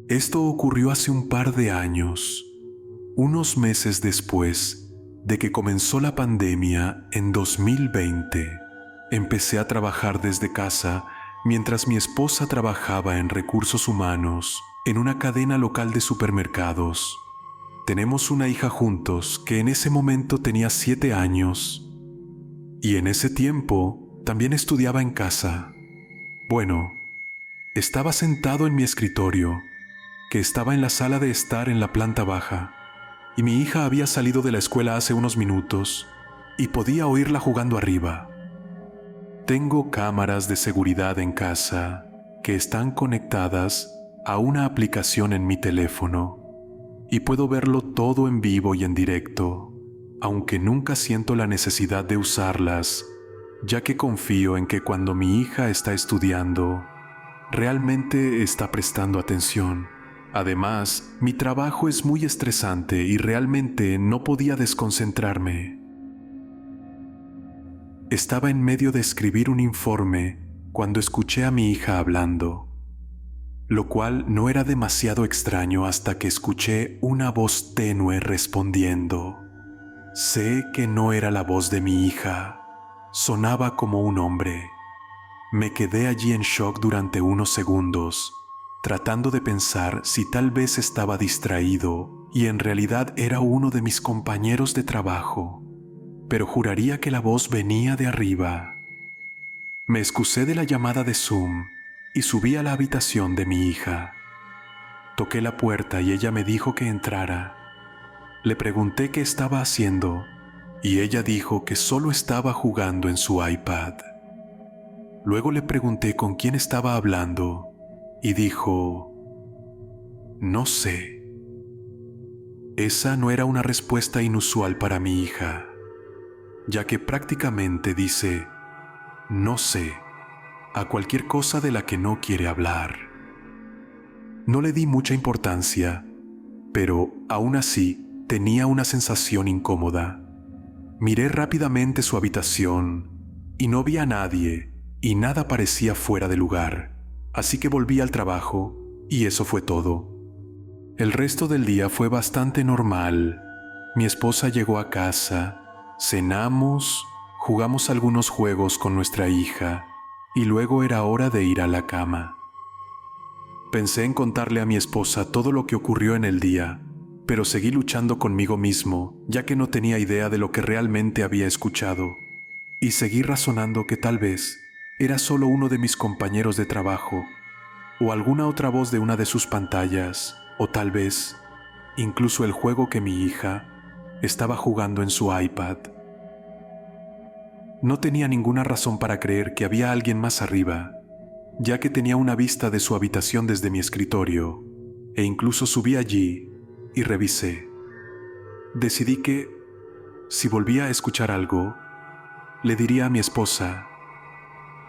Esto ocurrió hace un par de años, unos meses después de que comenzó la pandemia en 2020. Empecé a trabajar desde casa mientras mi esposa trabajaba en recursos humanos en una cadena local de supermercados. Tenemos una hija juntos que en ese momento tenía 7 años y en ese tiempo también estudiaba en casa. Bueno, estaba sentado en mi escritorio, que estaba en la sala de estar en la planta baja, y mi hija había salido de la escuela hace unos minutos y podía oírla jugando arriba. Tengo cámaras de seguridad en casa que están conectadas a una aplicación en mi teléfono y puedo verlo todo en vivo y en directo, aunque nunca siento la necesidad de usarlas, ya que confío en que cuando mi hija está estudiando, realmente está prestando atención. Además, mi trabajo es muy estresante y realmente no podía desconcentrarme. Estaba en medio de escribir un informe cuando escuché a mi hija hablando, lo cual no era demasiado extraño hasta que escuché una voz tenue respondiendo. Sé que no era la voz de mi hija, sonaba como un hombre. Me quedé allí en shock durante unos segundos, tratando de pensar si tal vez estaba distraído y en realidad era uno de mis compañeros de trabajo, pero juraría que la voz venía de arriba. Me excusé de la llamada de Zoom y subí a la habitación de mi hija. Toqué la puerta y ella me dijo que entrara. Le pregunté qué estaba haciendo y ella dijo que solo estaba jugando en su iPad. Luego le pregunté con quién estaba hablando y dijo, no sé. Esa no era una respuesta inusual para mi hija, ya que prácticamente dice, no sé, a cualquier cosa de la que no quiere hablar. No le di mucha importancia, pero aún así tenía una sensación incómoda. Miré rápidamente su habitación y no vi a nadie y nada parecía fuera de lugar, así que volví al trabajo y eso fue todo. El resto del día fue bastante normal. Mi esposa llegó a casa, cenamos, jugamos algunos juegos con nuestra hija y luego era hora de ir a la cama. Pensé en contarle a mi esposa todo lo que ocurrió en el día, pero seguí luchando conmigo mismo, ya que no tenía idea de lo que realmente había escuchado, y seguí razonando que tal vez era solo uno de mis compañeros de trabajo, o alguna otra voz de una de sus pantallas, o tal vez incluso el juego que mi hija estaba jugando en su iPad. No tenía ninguna razón para creer que había alguien más arriba, ya que tenía una vista de su habitación desde mi escritorio, e incluso subí allí y revisé. Decidí que, si volvía a escuchar algo, le diría a mi esposa,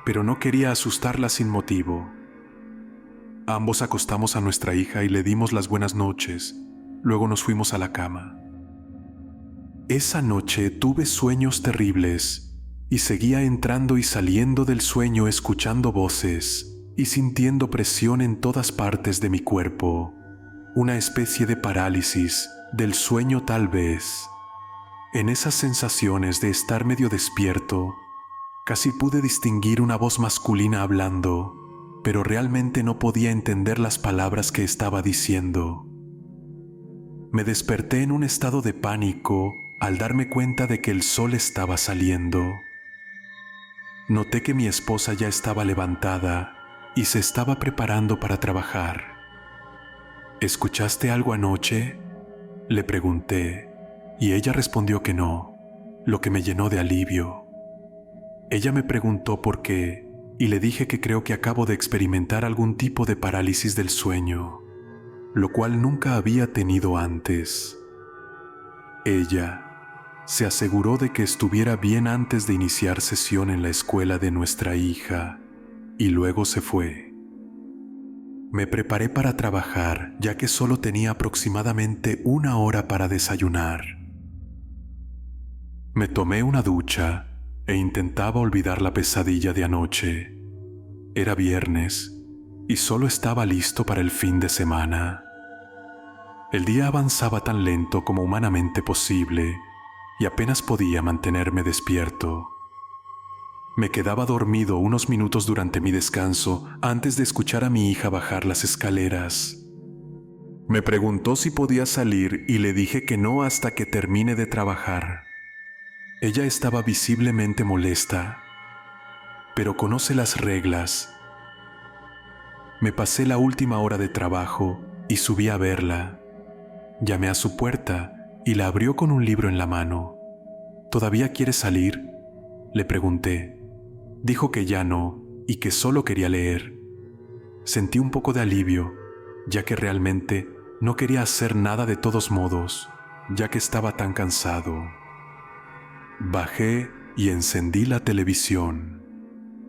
pero no quería asustarla sin motivo. Ambos acostamos a nuestra hija y le dimos las buenas noches, luego nos fuimos a la cama. Esa noche tuve sueños terribles y seguía entrando y saliendo del sueño escuchando voces y sintiendo presión en todas partes de mi cuerpo, una especie de parálisis del sueño tal vez. En esas sensaciones de estar medio despierto, casi pude distinguir una voz masculina hablando, pero realmente no podía entender las palabras que estaba diciendo. Me desperté en un estado de pánico al darme cuenta de que el sol estaba saliendo. Noté que mi esposa ya estaba levantada y se estaba preparando para trabajar. ¿Escuchaste algo anoche?, le pregunté, y ella respondió que no, lo que me llenó de alivio. Ella me preguntó por qué, y le dije que creo que acabo de experimentar algún tipo de parálisis del sueño, lo cual nunca había tenido antes. Ella se aseguró de que estuviera bien antes de iniciar sesión en la escuela de nuestra hija, y luego se fue. Me preparé para trabajar, ya que solo tenía aproximadamente 1 hora para desayunar. Me tomé una ducha e intentaba olvidar la pesadilla de anoche. Era viernes y solo estaba listo para el fin de semana. El día avanzaba tan lento como humanamente posible y apenas podía mantenerme despierto. Me quedaba dormido unos minutos durante mi descanso antes de escuchar a mi hija bajar las escaleras. Me preguntó si podía salir y le dije que no hasta que termine de trabajar. Ella estaba visiblemente molesta, pero conoce las reglas. Me pasé la última hora de trabajo y subí a verla. Llamé a su puerta y la abrió con un libro en la mano. ¿Todavía quiere salir?, le pregunté. Dijo que ya no y que solo quería leer. Sentí un poco de alivio, ya que realmente no quería hacer nada de todos modos, ya que estaba tan cansado. Bajé y encendí la televisión.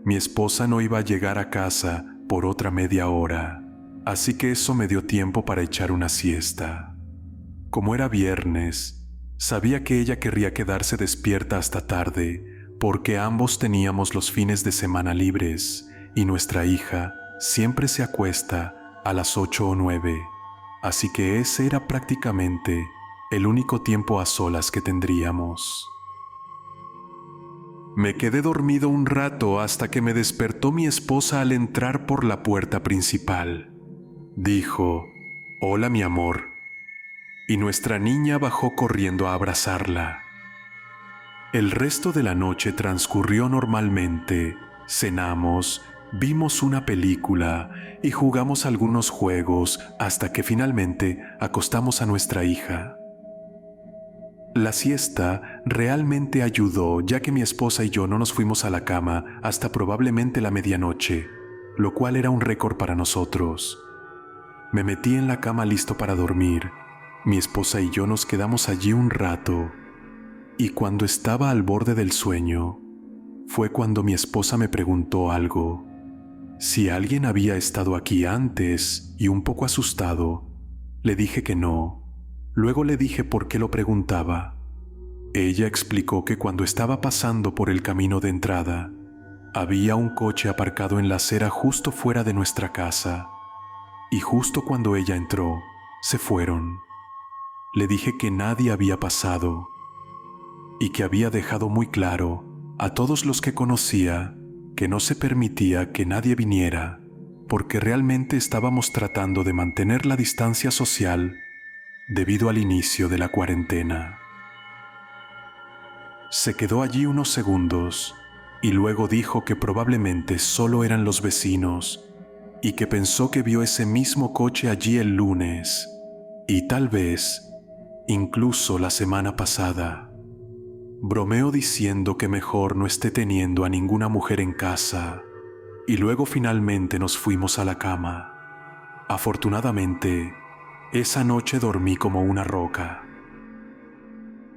Mi esposa no iba a llegar a casa por otra media hora, así que eso me dio tiempo para echar una siesta. Como era viernes, sabía que ella querría quedarse despierta hasta tarde, porque ambos teníamos los fines de semana libres y nuestra hija siempre se acuesta a las 8 o 9, así que ese era prácticamente el único tiempo a solas que tendríamos. Me quedé dormido un rato hasta que me despertó mi esposa al entrar por la puerta principal. Dijo: «Hola, mi amor», y nuestra niña bajó corriendo a abrazarla. El resto de la noche transcurrió normalmente. Cenamos, vimos una película y jugamos algunos juegos hasta que finalmente acostamos a nuestra hija. La siesta realmente ayudó, ya que mi esposa y yo no nos fuimos a la cama hasta probablemente la medianoche, lo cual era un récord para nosotros. Me metí en la cama listo para dormir. Mi esposa y yo nos quedamos allí un rato. Y cuando estaba al borde del sueño, fue cuando mi esposa me preguntó algo. Si alguien había estado aquí antes, y un poco asustado, le dije que no. Luego le dije por qué lo preguntaba. Ella explicó que cuando estaba pasando por el camino de entrada, había un coche aparcado en la acera justo fuera de nuestra casa, y justo cuando ella entró, se fueron. Le dije que nadie había pasado, y que había dejado muy claro a todos los que conocía que no se permitía que nadie viniera, porque realmente estábamos tratando de mantener la distancia social debido al inicio de la cuarentena. Se quedó allí unos segundos y luego dijo que probablemente solo eran los vecinos y que pensó que vio ese mismo coche allí el lunes y tal vez incluso la semana pasada. Bromeó diciendo que mejor no esté teniendo a ninguna mujer en casa, y luego finalmente nos fuimos a la cama. Afortunadamente, esa noche dormí como una roca.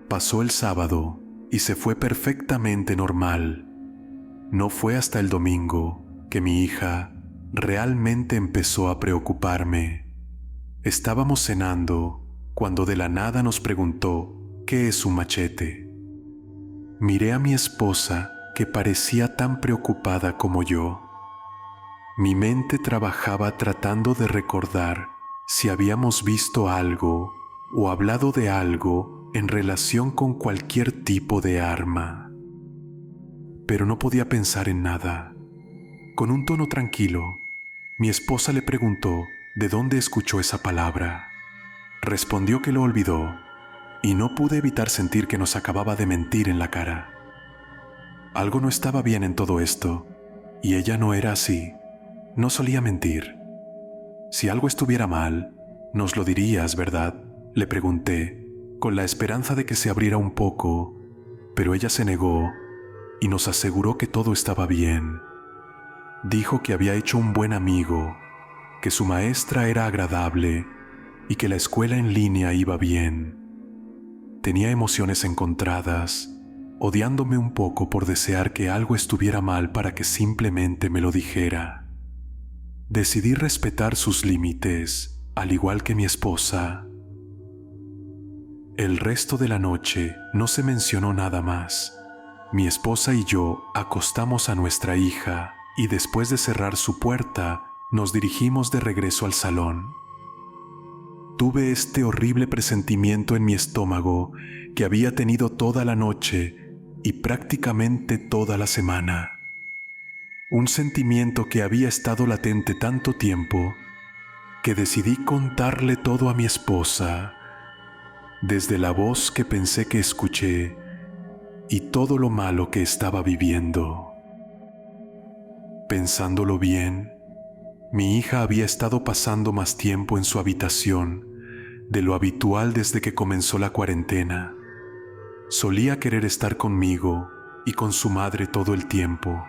Pasó el sábado y se fue perfectamente normal. No fue hasta el domingo que mi hija realmente empezó a preocuparme. Estábamos cenando cuando de la nada nos preguntó ¿qué es un machete? Miré a mi esposa, que parecía tan preocupada como yo. Mi mente trabajaba tratando de recordar si habíamos visto algo o hablado de algo en relación con cualquier tipo de arma. Pero no podía pensar en nada. Con un tono tranquilo, mi esposa le preguntó de dónde escuchó esa palabra. Respondió que lo olvidó, y no pude evitar sentir que nos acababa de mentir en la cara. Algo no estaba bien en todo esto, y ella no era así. No solía mentir. Si algo estuviera mal, nos lo dirías, ¿verdad?, le pregunté, con la esperanza de que se abriera un poco, pero ella se negó y nos aseguró que todo estaba bien. Dijo que había hecho un buen amigo, que su maestra era agradable y que la escuela en línea iba bien. Tenía emociones encontradas, odiándome un poco por desear que algo estuviera mal para que simplemente me lo dijera. Decidí respetar sus límites, al igual que mi esposa. El resto de la noche no se mencionó nada más. Mi esposa y yo acostamos a nuestra hija y después de cerrar su puerta, nos dirigimos de regreso al salón. Tuve este horrible presentimiento en mi estómago que había tenido toda la noche y prácticamente toda la semana. Un sentimiento que había estado latente tanto tiempo que decidí contarle todo a mi esposa, desde la voz que pensé que escuché y todo lo malo que estaba viviendo. Pensándolo bien, mi hija había estado pasando más tiempo en su habitación de lo habitual desde que comenzó la cuarentena. Solía querer estar conmigo y con su madre todo el tiempo.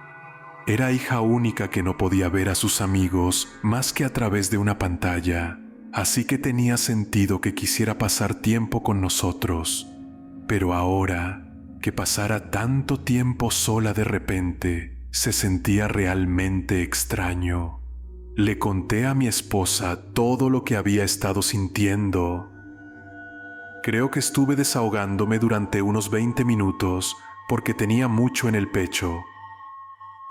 Era hija única que no podía ver a sus amigos más que a través de una pantalla, así que tenía sentido que quisiera pasar tiempo con nosotros. Pero ahora, que pasara tanto tiempo sola de repente, se sentía realmente extraño. Le conté a mi esposa todo lo que había estado sintiendo. Creo que estuve desahogándome durante unos 20 minutos porque tenía mucho en el pecho.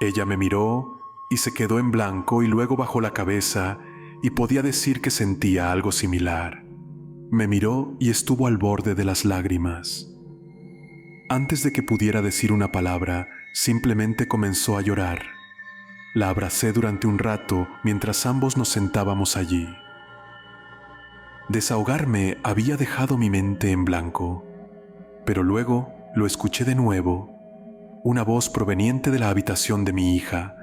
Ella me miró y se quedó en blanco y luego bajó la cabeza y podía decir que sentía algo similar. Me miró y estuvo al borde de las lágrimas. Antes de que pudiera decir una palabra, simplemente comenzó a llorar. La abracé durante un rato mientras ambos nos sentábamos allí. Desahogarme había dejado mi mente en blanco, pero luego lo escuché de nuevo, una voz proveniente de la habitación de mi hija,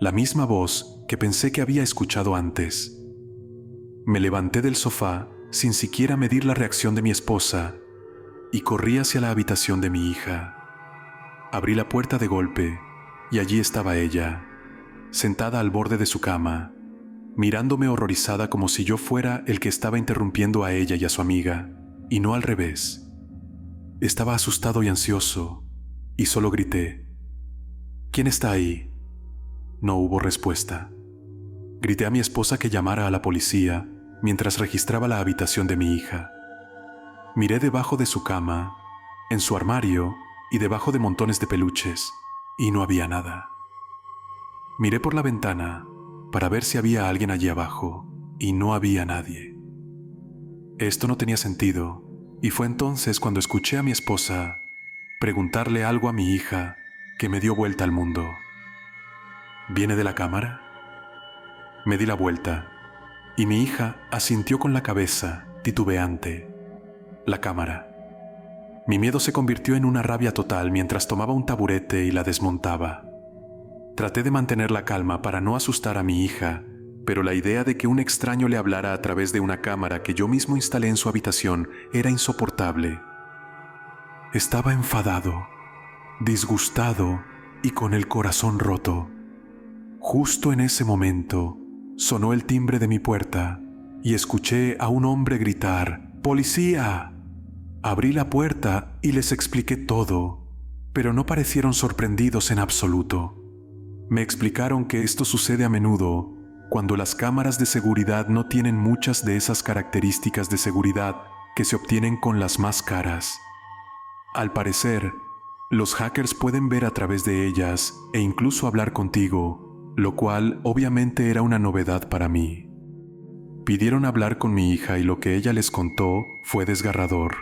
la misma voz que pensé que había escuchado antes. Me levanté del sofá sin siquiera medir la reacción de mi esposa y corrí hacia la habitación de mi hija. Abrí la puerta de golpe y allí estaba ella, sentada al borde de su cama, mirándome horrorizada como si yo fuera el que estaba interrumpiendo a ella y a su amiga, y no al revés. Estaba asustado y ansioso, y solo grité: ¿Quién está ahí? No hubo respuesta. Grité a mi esposa que llamara a la policía mientras registraba la habitación de mi hija. Miré debajo de su cama, en su armario y debajo de montones de peluches, y no había nada. Miré por la ventana para ver si había alguien allí abajo, y no había nadie. Esto no tenía sentido, y fue entonces cuando escuché a mi esposa preguntarle algo a mi hija que me dio vuelta al mundo. ¿Viene de la cámara? Me di la vuelta, y mi hija asintió con la cabeza, titubeante. La cámara. Mi miedo se convirtió en una rabia total mientras tomaba un taburete y la desmontaba. Traté de mantener la calma para no asustar a mi hija, pero la idea de que un extraño le hablara a través de una cámara que yo mismo instalé en su habitación era insoportable. Estaba enfadado, disgustado y con el corazón roto. Justo en ese momento, sonó el timbre de mi puerta y escuché a un hombre gritar: ¡Policía! Abrí la puerta y les expliqué todo, pero no parecieron sorprendidos en absoluto. Me explicaron que esto sucede a menudo cuando las cámaras de seguridad no tienen muchas de esas características de seguridad que se obtienen con las más caras. Al parecer, los hackers pueden ver a través de ellas e incluso hablar contigo, lo cual obviamente era una novedad para mí. Pidieron hablar con mi hija y lo que ella les contó fue desgarrador.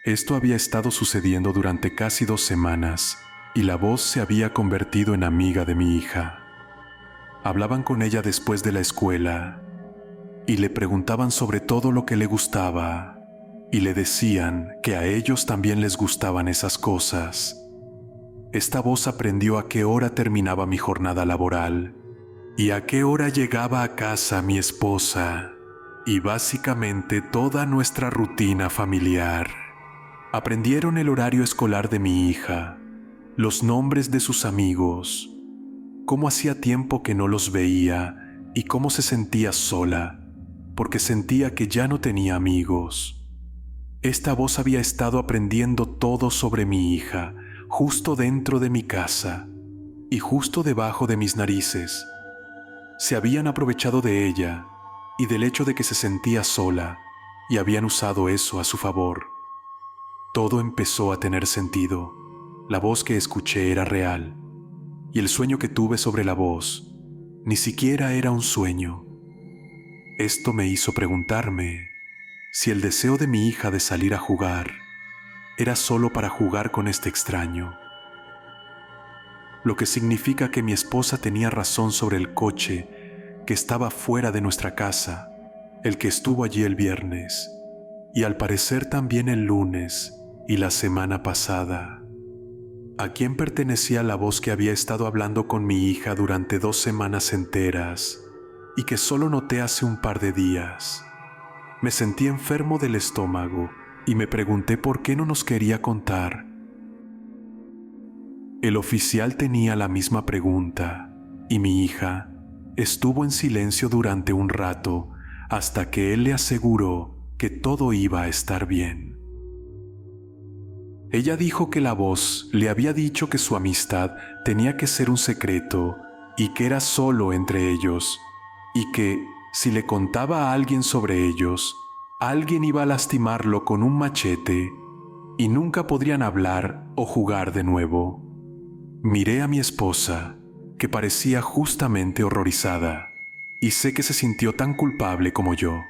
Esto había estado sucediendo durante casi 2 semanas y la voz se había convertido en amiga de mi hija. Hablaban con ella después de la escuela y le preguntaban sobre todo lo que le gustaba y le decían que a ellos también les gustaban esas cosas. Esta voz aprendió a qué hora terminaba mi jornada laboral y a qué hora llegaba a casa mi esposa y básicamente toda nuestra rutina familiar. Aprendieron el horario escolar de mi hija, los nombres de sus amigos, cómo hacía tiempo que no los veía y cómo se sentía sola, porque sentía que ya no tenía amigos. Esta voz había estado aprendiendo todo sobre mi hija, justo dentro de mi casa y justo debajo de mis narices. Se habían aprovechado de ella y del hecho de que se sentía sola y habían usado eso a su favor. Todo empezó a tener sentido. La voz que escuché era real, y el sueño que tuve sobre la voz ni siquiera era un sueño. Esto me hizo preguntarme si el deseo de mi hija de salir a jugar era solo para jugar con este extraño. Lo que significa que mi esposa tenía razón sobre el coche que estaba fuera de nuestra casa, el que estuvo allí el viernes, y al parecer también el lunes y la semana pasada. ¿A quién pertenecía la voz que había estado hablando con mi hija durante 2 semanas enteras y que solo noté hace un par de días? Me sentí enfermo del estómago y me pregunté por qué no nos quería contar. El oficial tenía la misma pregunta y mi hija estuvo en silencio durante un rato hasta que él le aseguró que todo iba a estar bien. Ella dijo que la voz le había dicho que su amistad tenía que ser un secreto y que era solo entre ellos, y que si le contaba a alguien sobre ellos, alguien iba a lastimarlo con un machete y nunca podrían hablar o jugar de nuevo. Miré a mi esposa, que parecía justamente horrorizada, y sé que se sintió tan culpable como yo.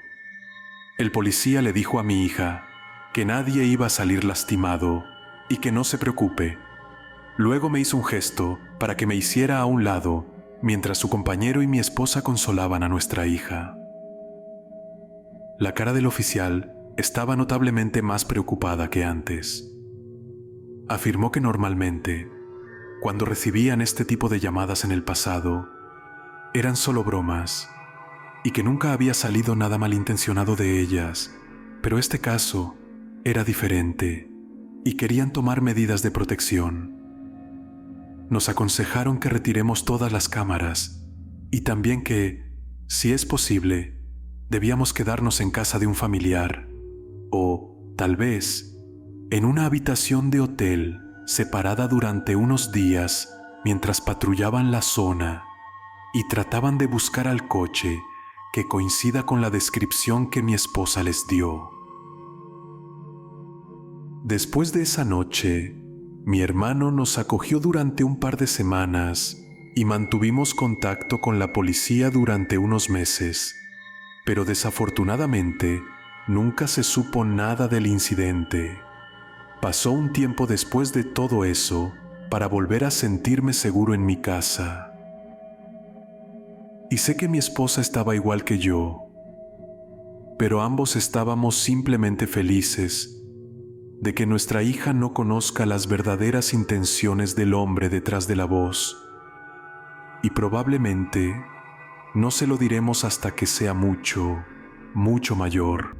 El policía le dijo a mi hija que nadie iba a salir lastimado y que no se preocupe. Luego me hizo un gesto para que me hiciera a un lado mientras su compañero y mi esposa consolaban a nuestra hija. La cara del oficial estaba notablemente más preocupada que antes. Afirmó que normalmente, cuando recibían este tipo de llamadas en el pasado, eran solo bromas y que nunca había salido nada malintencionado de ellas, pero este caso era diferente y querían tomar medidas de protección. Nos aconsejaron que retiremos todas las cámaras y también que, si es posible, debíamos quedarnos en casa de un familiar o, tal vez, en una habitación de hotel separada durante unos días mientras patrullaban la zona y trataban de buscar al coche que coincida con la descripción que mi esposa les dio. Después de esa noche, mi hermano nos acogió durante un par de semanas y mantuvimos contacto con la policía durante unos meses, pero desafortunadamente nunca se supo nada del incidente. Pasó un tiempo después de todo eso para volver a sentirme seguro en mi casa. Y sé que mi esposa estaba igual que yo, pero ambos estábamos simplemente felices de que nuestra hija no conozca las verdaderas intenciones del hombre detrás de la voz, y probablemente no se lo diremos hasta que sea mucho, mucho mayor.